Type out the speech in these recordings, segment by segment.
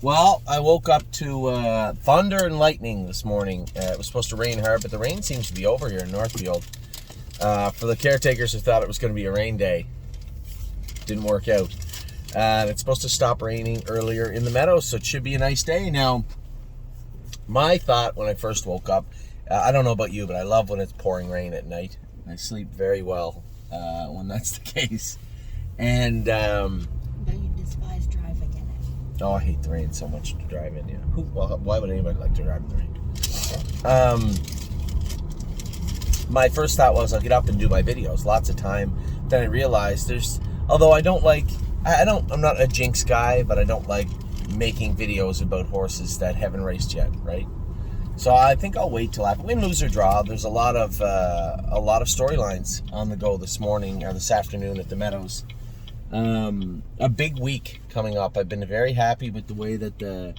Well, I woke up to thunder and lightning this morning. It was supposed to rain hard, but the rain seems to be over here in Northfield. For the caretakers who thought it was going to be a rain day, didn't work out. It's supposed to stop raining earlier in the meadows, so it should be a nice day. Now, my thought when I first woke up, I don't know about you, but I love when it's pouring rain at night. I sleep very well when that's the case. And But you despise driving in it. oh, I hate the rain so much to drive in. Yeah. Why would anybody like to drive in the rain? My first thought was I'll get up and do my videos. Lots of time. Then I realized although I'm not a jinx guy, but I don't like making videos about horses that haven't raced yet, right? So I think I'll wait till after win, lose or draw. There's a lot of storylines on the go this morning or this afternoon at the Meadows. A big week coming up. I've been very happy with the way that the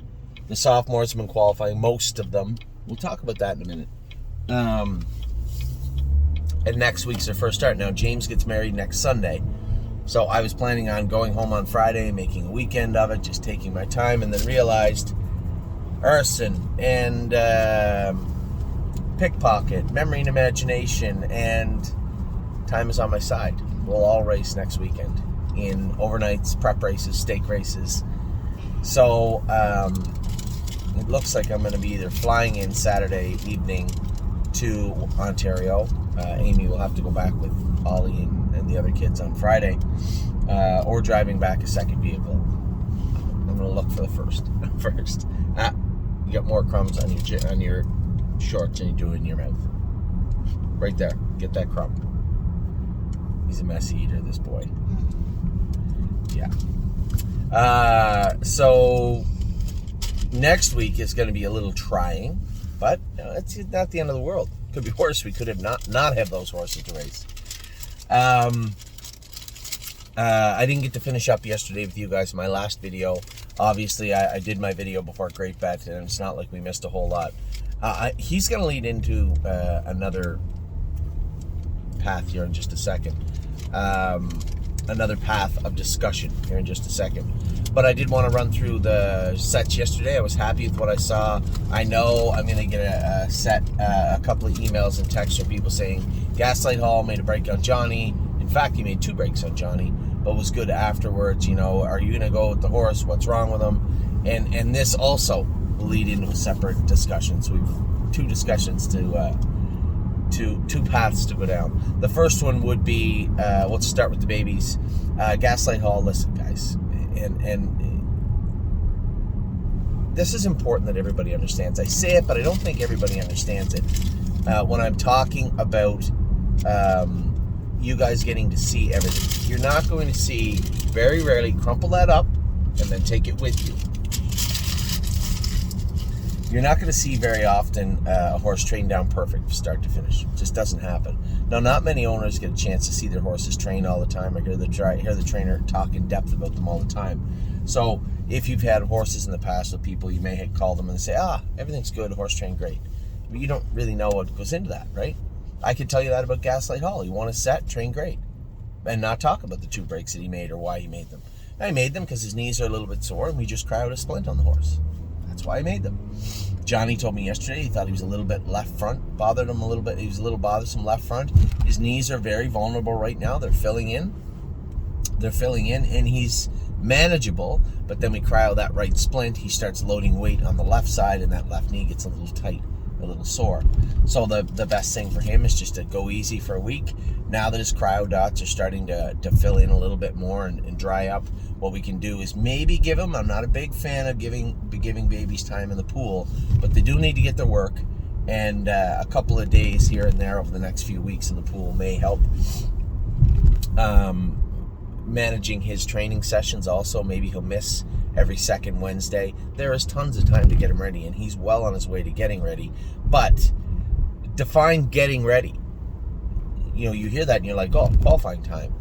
sophomores have been qualifying. Most of them. We'll talk about that in a minute. And next week's their first start. Now James gets married next Sunday. So I was planning on going home on Friday, making a weekend of it, just taking my time, and then realized arson and pickpocket, memory and imagination, and time is on my side. We'll all race next weekend in overnights, prep races, stake races. So it looks like I'm going to be either flying in Saturday evening to Ontario. Amy will have to go back with Ollie and the other kids on Friday, or driving back a second vehicle. I'm going to look for the first. You got more crumbs on your shorts than you do in your mouth. Right there. Get that crumb. He's a messy eater, this boy. Yeah. So next week is going to be a little trying, but it's not the end of the world. Could be worse. We could have not have those horses to race. I didn't get to finish up yesterday with you guys my last video. Obviously, I did my video before Great Bet, and it's not like we missed a whole lot. He's going to lead into another path here in just a second. Another path of discussion here in just a second. But I did want to run through the sets yesterday. I was happy with what I saw. I know I'm going to get a couple of emails and texts from people saying Gaslight Hall made a break on Johnny. In fact, he made 2 breaks on Johnny, but was good afterwards. You know, are you going to go with the horse? What's wrong with him? And this also will lead into a separate discussion. So we've 2 discussions two paths to go down. The first one would be, let's start with the babies. Gaslight Hall, listen, guys, and this is important that everybody understands. I say it, but I don't think everybody understands it. When I'm talking about you guys getting to see everything, you're not going to see, very rarely, crumple that up and then take it with you. You're not going to see very often a horse trained down perfect from start to finish. It just doesn't happen. Now, not many owners get a chance to see their horses train all the time or hear the trainer talk in depth about them all the time. So if you've had horses in the past with people, you may call them and say, everything's good, horse trained great. But you don't really know what goes into that, right? I could tell you that about Gaslight Hall. He won a set, trained great, and not talk about the 2 breaks that he made or why he made them. I made them because his knees are a little bit sore and we just crowd a splint on the horse. That's why I made them. Johnny told me yesterday he thought he was a little bit left front, bothered him a little bit. He was a little bothersome left front. His knees are very vulnerable right now. They're filling in, and he's manageable. But then we cryo that right splint. He starts loading weight on the left side, and that left knee gets a little tight, a little sore. So the best thing for him is just to go easy for a week. Now that his cryo dots are starting to fill in a little bit more and dry up, what we can do is maybe give him, I'm not a big fan of giving babies time in the pool, but they do need to get their work, and a couple of days here and there over the next few weeks in the pool may help. Managing his training sessions also, maybe he'll miss every second Wednesday. There is tons of time to get him ready, and he's well on his way to getting ready. But define getting ready. You know, you hear that and you're like, qualifying time.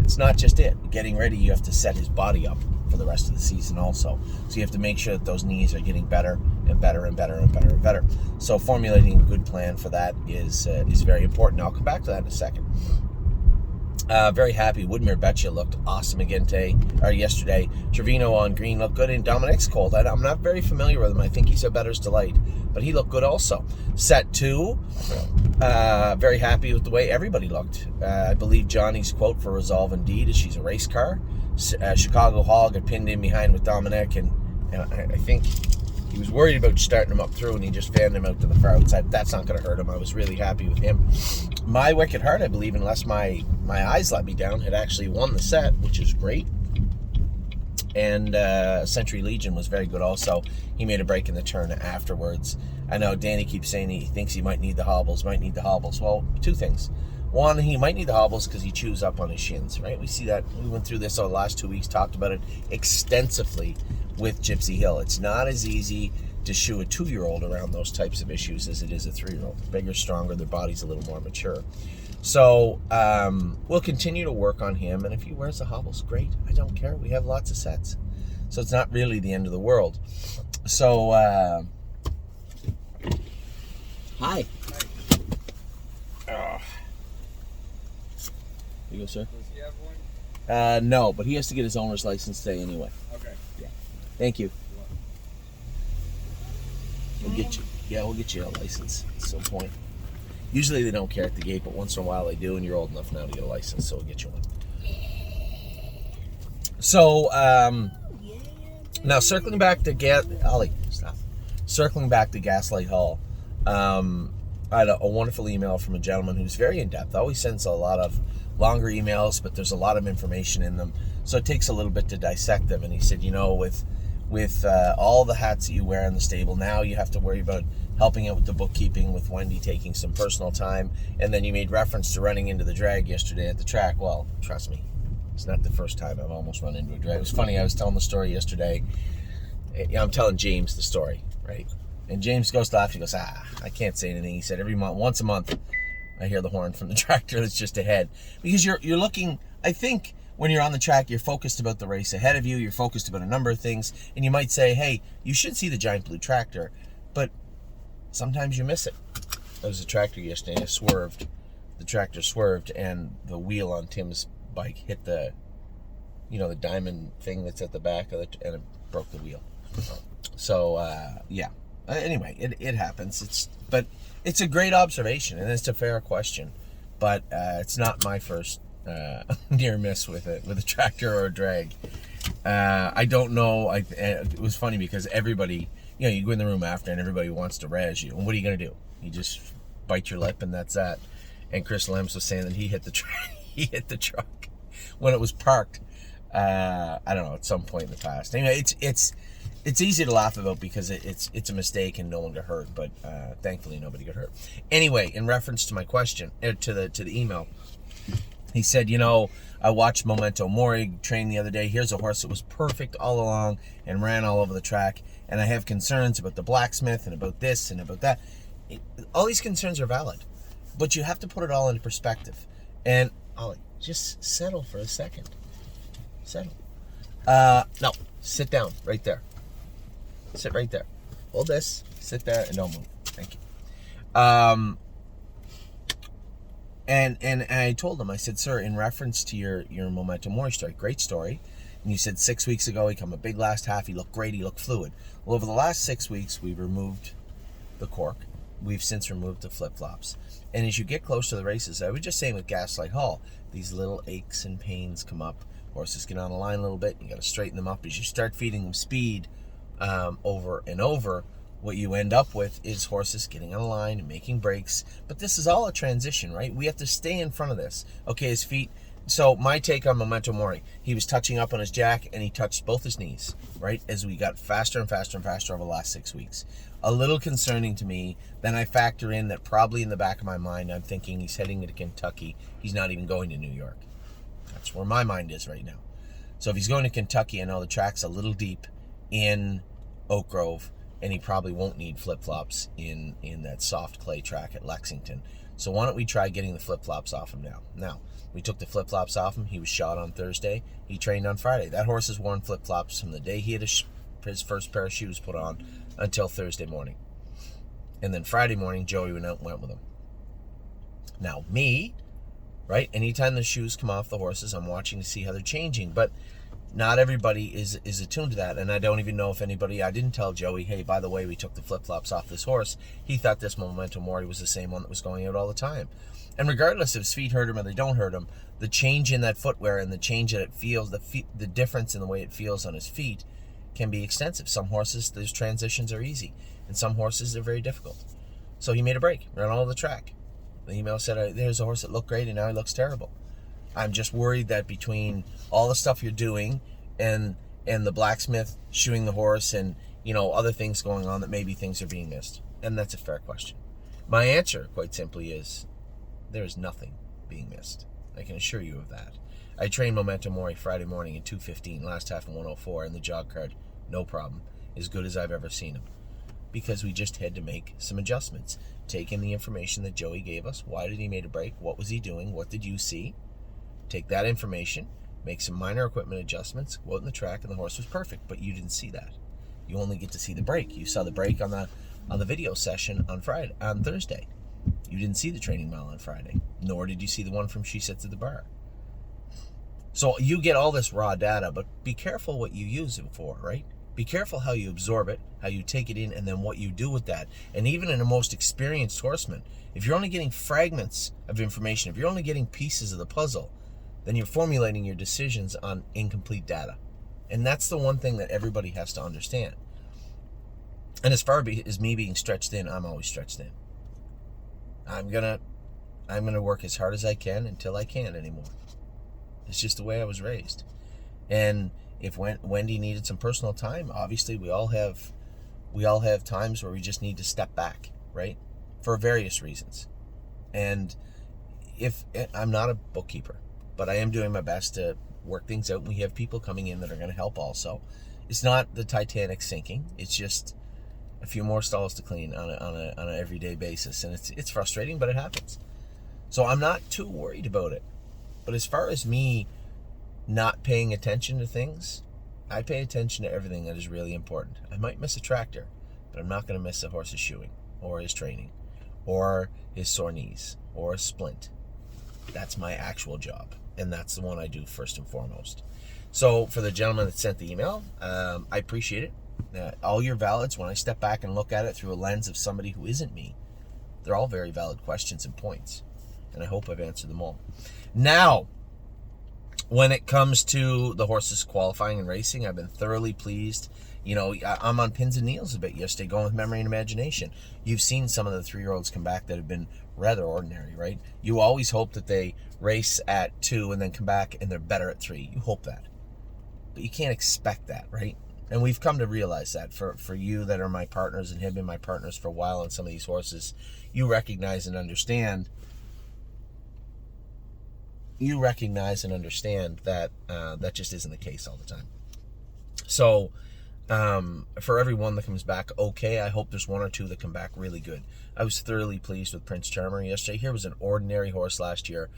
It's not just it. Getting ready, you have to set his body up for the rest of the season also. So you have to make sure that those knees are getting better and better and better and better and better. So formulating a good plan for that is very important. I'll come back to that in a second. Very happy. Woodmere Betcha looked awesome again yesterday. Trevino on green looked good, and Dominic's cold. I'm not very familiar with him. I think he's a Bettor's Delight, but he looked good also. Set 2, very happy with the way everybody looked. I believe Johnny's quote for Resolve Indeed is she's a race car. Chicago Hog got pinned in behind with Dominic, and I think he was worried about starting him up through, and he just fanned him out to the far outside. That's not going to hurt him. I was really happy with him. My Wicked Heart, I believe, unless my eyes let me down, had actually won the set, which is great. And Century Legion was very good also. He made a break in the turn afterwards. I know Danny keeps saying he thinks he might need the hobbles, Well, 2 things. One, he might need the hobbles because he chews up on his shins, right? We see that. We went through this over the last 2 weeks, talked about it extensively with Gypsy Hill. It's not as easy to shoe a 2-year-old around those types of issues as it is a 3-year-old. They're bigger, stronger, their body's a little more mature. So we'll continue to work on him, and if he wears the hobbles, great. I don't care. We have lots of sets. So it's not really the end of the world. So, hi. You go, sir. Does he have one? No, but he has to get his owner's license today anyway. Okay. Yeah. Thank you. We'll get you a license at some point. Usually they don't care at the gate, but once in a while they do, and you're old enough now to get a license, so we'll get you one. So, now circling back to Ollie, stop. Circling back to Gaslight Hall, I had a wonderful email from a gentleman who's very in-depth. Always sends a lot of longer emails, but there's a lot of information in them, so it takes a little bit to dissect them. And he said, with all the hats that you wear in the stable, now you have to worry about helping out with the bookkeeping, with Wendy taking some personal time, and then you made reference to running into the drag yesterday at the track. Well, trust me, it's not the first time I've almost run into a drag. It was funny, I was telling the story yesterday. I'm telling James the story, right? And James goes to laugh. He goes, I can't say anything. He said, once a month, I hear the horn from the tractor that's just ahead. Because you're looking, I think, when you're on the track, you're focused about the race ahead of you. You're focused about a number of things. And you might say, hey, you should see the giant blue tractor. But sometimes you miss it. There was a tractor yesterday, and it swerved. The tractor swerved, and the wheel on Tim's bike hit the diamond thing that's at the back of it, and it broke the wheel. So, yeah. Anyway, it happens. But it's a great observation, and it's a fair question. But it's not my first near miss with a tractor or a drag. I don't know. It was funny because everybody, you go in the room after and everybody wants to razz you. And what are you going to do? You just bite your lip and that's that. And Chris Lems was saying that he hit the truck when it was parked. I don't know, at some point in the past. Anyway, it's easy to laugh about because it's a mistake and no one got hurt. But thankfully nobody got hurt. Anyway, in reference to my question, to the email, he said, I watched Memento Mori train the other day. Here's a horse that was perfect all along and ran all over the track. And I have concerns about the blacksmith and about this and about that. All these concerns are valid. But you have to put it all into perspective. And Ollie, just settle for a second. Settle. No, sit down right there. Sit right there. Hold this. Sit there and don't move. Thank you. And I told him, I said, sir, in reference to your Memento Mori story, great story. And you said 6 weeks ago, he come a big last half, he looked great, he looked fluid. Well, over the last 6 weeks, we've removed the cork. We've since removed the flip-flops. And as you get close to the races, I was just saying with Gaslight Hall, these little aches and pains come up. Horses get on the line a little bit, you got to straighten them up. As you start feeding them speed over and over, what you end up with is horses getting on the line and making breaks. But this is all a transition, right? We have to stay in front of this. Okay, his feet. So my take on Memento Mori, he was touching up on his jack and he touched both his knees, right? As we got faster and faster and faster over the last 6 weeks. A little concerning to me. Then I factor in that probably in the back of my mind, I'm thinking he's heading to Kentucky. He's not even going to New York. That's where my mind is right now. So if he's going to Kentucky, I know the track's a little deep in Oak Grove, and he probably won't need flip-flops in that soft clay track at Lexington. So why don't we try getting the flip-flops off him now? Now, we took the flip-flops off him. He was shot on Thursday. He trained on Friday. That horse has worn flip-flops from the day he had his first pair of shoes put on until Thursday morning. And then Friday morning, Joey went out and went with him. Now, me, right? Anytime the shoes come off the horses, I'm watching to see how they're changing. But not everybody is attuned to that. And I don't even know if anybody, I didn't tell Joey, hey, by the way, we took the flip-flops off this horse. He thought this Memento Mori was the same one that was going out all the time. And regardless if his feet hurt him or they don't hurt him, the change in that footwear and the change that it feels, the difference in the way it feels on his feet can be extensive. Some horses, those transitions are easy. And some horses, they're very difficult. So he made a break, ran all over the track. The email said, there's a horse that looked great and now he looks terrible. I'm just worried that between all the stuff you're doing and the blacksmith shoeing the horse and, other things going on, that maybe things are being missed. And that's a fair question. My answer, quite simply, is there is nothing being missed. I can assure you of that. I trained Memento Mori Friday morning in 2:15, last half in 1:04, and the jog card, no problem, as good as I've ever seen him. Because we just had to make some adjustments. Take in the information that Joey gave us. Why did he make a break? What was he doing? What did you see? Take that information, make some minor equipment adjustments, go out in the track, and the horse was perfect. But you didn't see that. You only get to see the break. You saw the break on the video session on Thursday. You didn't see the training mile on Friday, nor did you see the one from She Sits at the Bar. So you get all this raw data, but be careful what you use it for, right? Be careful how you absorb it, how you take it in, and then what you do with that. And even in the most experienced horseman, if you're only getting fragments of information, if you're only getting pieces of the puzzle, then you're formulating your decisions on incomplete data. And that's the one thing that everybody has to understand. And as far as me being stretched thin, I'm always stretched thin. I'm gonna work as hard as I can until I can't anymore. It's just the way I was raised. And if Wendy needed some personal time, obviously we all have times where we just need to step back, right? For various reasons. And if I'm not a bookkeeper, but I am doing my best to work things out, and we have people coming in that are going to help also. It's not the Titanic sinking. It's just a few more stalls to clean on an everyday basis, and it's frustrating, but it happens. So I'm not too worried about it. But as far as me not paying attention to things, I pay attention to everything that is really important. I might miss a tractor, but I'm not going to miss a horse's shoeing or his training or his sore knees or a splint. That's my actual job, and that's the one I do first and foremost. So for the gentleman that sent the email, I appreciate it. All your valids, when I step back and look at it through a lens of somebody who isn't me, they're all very valid questions and points, and I hope I've answered them all. Now, when it comes to the horses qualifying and racing, I've been thoroughly pleased. I'm on pins and needles a bit yesterday, going with memory and imagination. You've seen some of the 3-year-olds come back that have been rather ordinary, right? You always hope that they race at 2 and then come back and they're better at 3. You hope that. But you can't expect that, right? And we've come to realize that for you that are my partners and have been my partners for a while on some of these horses, you recognize and understand that that just isn't the case all the time. So for everyone that comes back okay, I hope there's 1 or 2 that come back really good. I was thoroughly pleased with Prince Charmer yesterday. Here was an ordinary horse last year.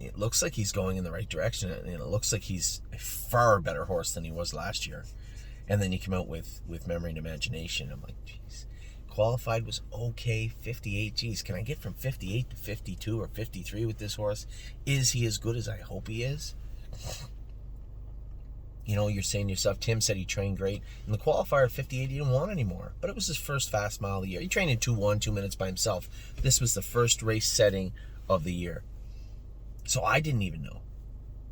It looks like he's going in the right direction, and it looks like he's a far better horse than he was last year. And then you come out with memory and imagination. I'm like, geez, qualified was okay, 58. Geez, can I get from 58 to 52 or 53 with this horse? Is he as good as I hope he is? You're saying to yourself, Tim said he trained great. In the qualifier at 58, he didn't want anymore. But it was his first fast mile of the year. He trained in 2:1, 2 minutes by himself. This was the first race setting of the year. So I didn't even know.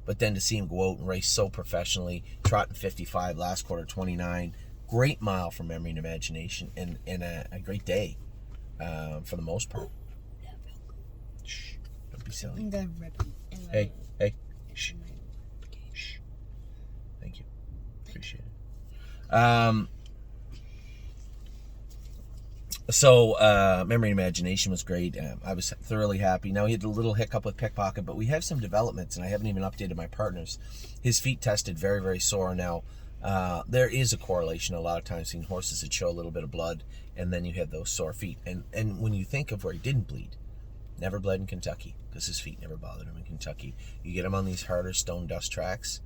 But then to see him go out and race so professionally, trotting 55, last quarter 29, great mile for memory and imagination, and a great day for the most part. Shh, don't be silly. I'm gonna rip it. Hey, shh. Shh. Thank you. Appreciate it. So memory and imagination was great. I was thoroughly happy. Now he had a little hiccup with Pickpocket, but we have some developments, and I haven't even updated my partners. His feet tested very, very sore. Now there is a correlation a lot of times between horses that show a little bit of blood, and then you have those sore feet. And when you think of where he didn't bleed, never bled in Kentucky, because his feet never bothered him in Kentucky. You get him on these harder stone dust tracks,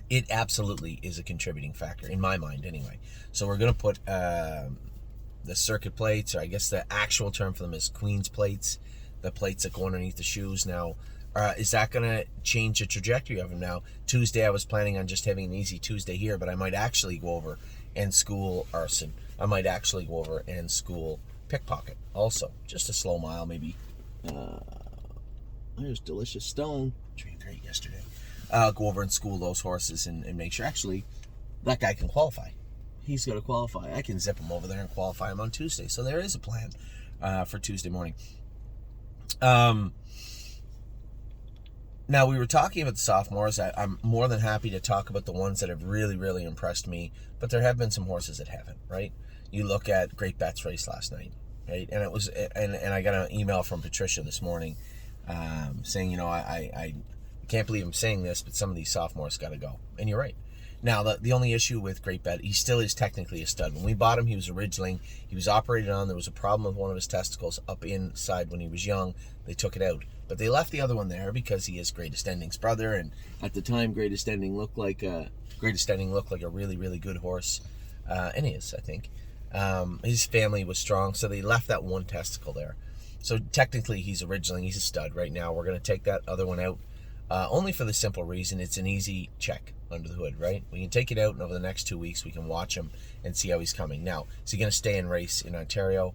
it absolutely is a contributing factor, in my mind anyway. So we're going to put the circuit plates, or I guess the actual term for them is Queen's plates. the plates that go underneath the shoes. Now, is that going to change the trajectory of him? Now, Tuesday I was planning on just having an easy Tuesday here, but I might actually go over and school arson. I might actually go over and school pickpocket also. Just a slow mile, maybe. There's Delicious Stone. Trained great yesterday. I'll go over and school those horses and make sure. Actually, that guy can qualify. He's going to qualify. I can zip him over there and qualify him on Tuesday. So there is a plan for Tuesday morning. Now, we were talking about the sophomores. I'm more than happy to talk about the ones that have really, really impressed me. But there have been some horses that haven't, right? You look at Great Bet's race last night, right? And it was, and I got an email from Patricia this morning saying, I can't believe I'm saying this, but some of these sophomores got to go. And you're right. Now, the only issue with Great Bet, he still is technically a stud. When we bought him, he was a ridgeling. He was operated on. There was a problem with one of his testicles up inside when he was young. They took it out. But they left the other one there because he is Greatest Ending's brother. And at the time, Greatest Ending looked like a really, really good horse. And he is, I think. His family was strong, so they left that one testicle there. So technically, he's a ridgeling. He's a stud right now. We're going to take that other one out. Only for the simple reason it's an easy check under the hood, right? We can take it out, and over the next 2 weeks, we can watch him and see how he's coming. Now, is he going to stay and race in Ontario?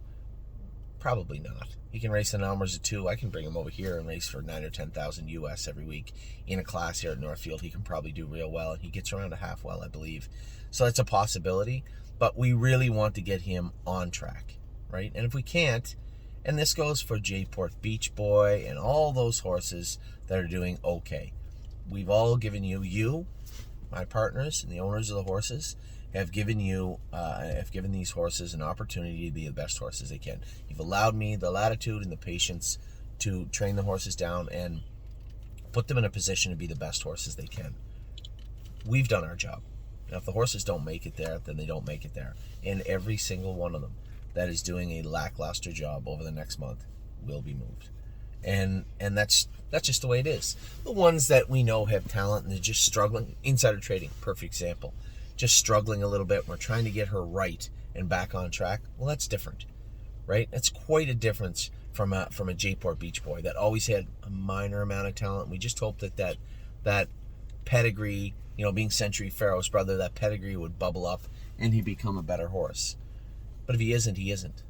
Probably not. He can race in Elmers at 2. I can bring him over here and race for $9,000 or $10,000 US every week in a class here at Northfield. He can probably do real well, and he gets around a half well, I believe. So that's a possibility, but we really want to get him on track, right? And if we can't, and this goes for J-Port Beach Boy and all those horses that are doing okay. We've all given you, my partners and the owners of the horses, have given these horses an opportunity to be the best horses they can. You've allowed me the latitude and the patience to train the horses down and put them in a position to be the best horses they can. We've done our job. Now, if the horses don't make it there, then they don't make it there. And every single one of them that is doing a lackluster job over the next month will be moved. And that's just the way it is. The ones that we know have talent and they're just struggling, Insider Trading, perfect example, just struggling a little bit. We're trying to get her right and back on track. Well, that's different, right? That's quite a difference from a J-Port Beach Boy that always had a minor amount of talent. We just hoped that pedigree, being Century Pharaoh's brother, that pedigree would bubble up and he'd become a better horse. But if he isn't, he isn't.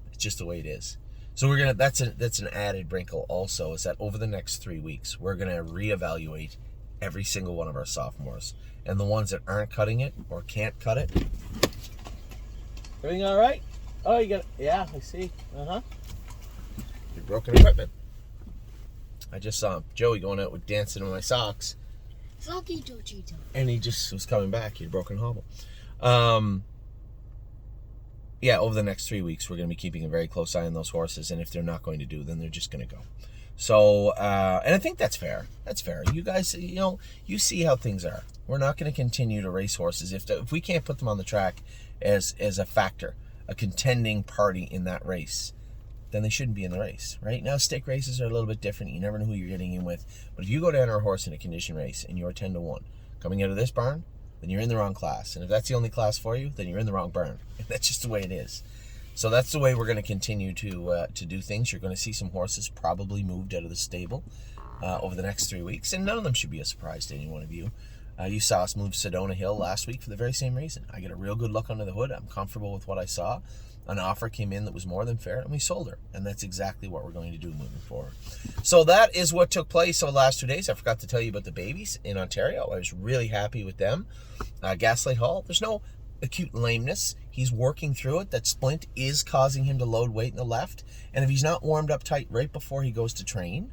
It's just the way it is. So that's an added wrinkle also, is that over the next 3 weeks, we're gonna reevaluate every single one of our sophomores. And the ones that aren't cutting it or can't cut it. Everything all right? Oh, you got it. Yeah, I see. Your broken equipment. I just saw Joey going out with dancing in my socks. Socky Tochito. And he just was coming back. He had a broken hobble. Yeah, over the next 3 weeks, we're going to be keeping a very close eye on those horses. And if they're not going to do, then they're just going to go. So, and I think that's fair. That's fair. You guys, you see how things are. We're not going to continue to race horses if we can't put them on the track as a factor, a contending party in that race. Then they shouldn't be in the race, right? Now, stake races are a little bit different. You never know who you're getting in with. But if you go down our horse in a condition race and you're 10-1 coming out of this barn, then you're in the wrong class. And if that's the only class for you, then you're in the wrong barn. And that's just the way it is. So that's the way we're going to continue to do things. You're going to see some horses probably moved out of the stable over the next 3 weeks, and none of them should be a surprise to any one of you. You saw us move Sedona Hill last week for the very same reason. I get a real good look under the hood. I'm comfortable with what I saw. An offer came in that was more than fair, and we sold her. And that's exactly what we're going to do moving forward. So that is what took place over the last 2 days. I forgot to tell you about the babies in Ontario. I was really happy with them. Gaslight Hall, there's no acute lameness. He's working through it. That splint is causing him to load weight in the left. And if he's not warmed up tight right before he goes to train,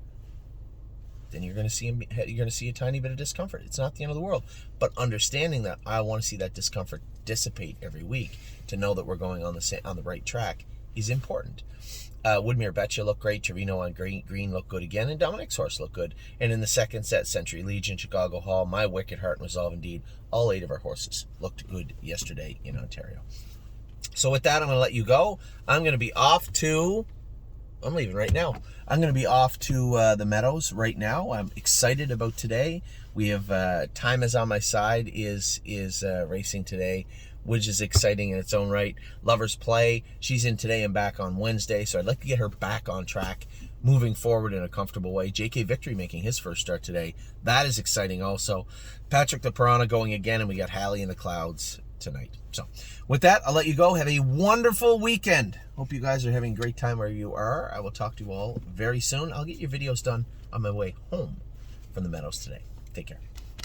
then you're going to see a tiny bit of discomfort. It's not the end of the world. But understanding that, I want to see that discomfort dissipate every week to know that we're going on the right track is important. Woodmere Betcha looked great. Trevino on green looked good again. And Dominic's horse looked good. And in the second set, Century Legion, Chicago Hall, My Wicked Heart, and Resolve Indeed, all 8 of our horses looked good yesterday in Ontario. So with that, I'm going to let you go. I'm going to be off to... I'm leaving right now. I'm going to be off to the Meadows right now. I'm excited about today. We have Time Is on My Side is racing today, which is exciting in its own right. Lovers Play, she's in today and back on Wednesday, so I'd like to get her back on track moving forward in a comfortable way. JK Victory making his first start today. That is exciting also. Patrick the Piranha going again, and we got Hallie in the clouds tonight. So with that, I'll let you go. Have a wonderful weekend. Hope you guys are having a great time where you are. I will talk to you all very soon. I'll get your videos done on my way home from the meadows today. Take care.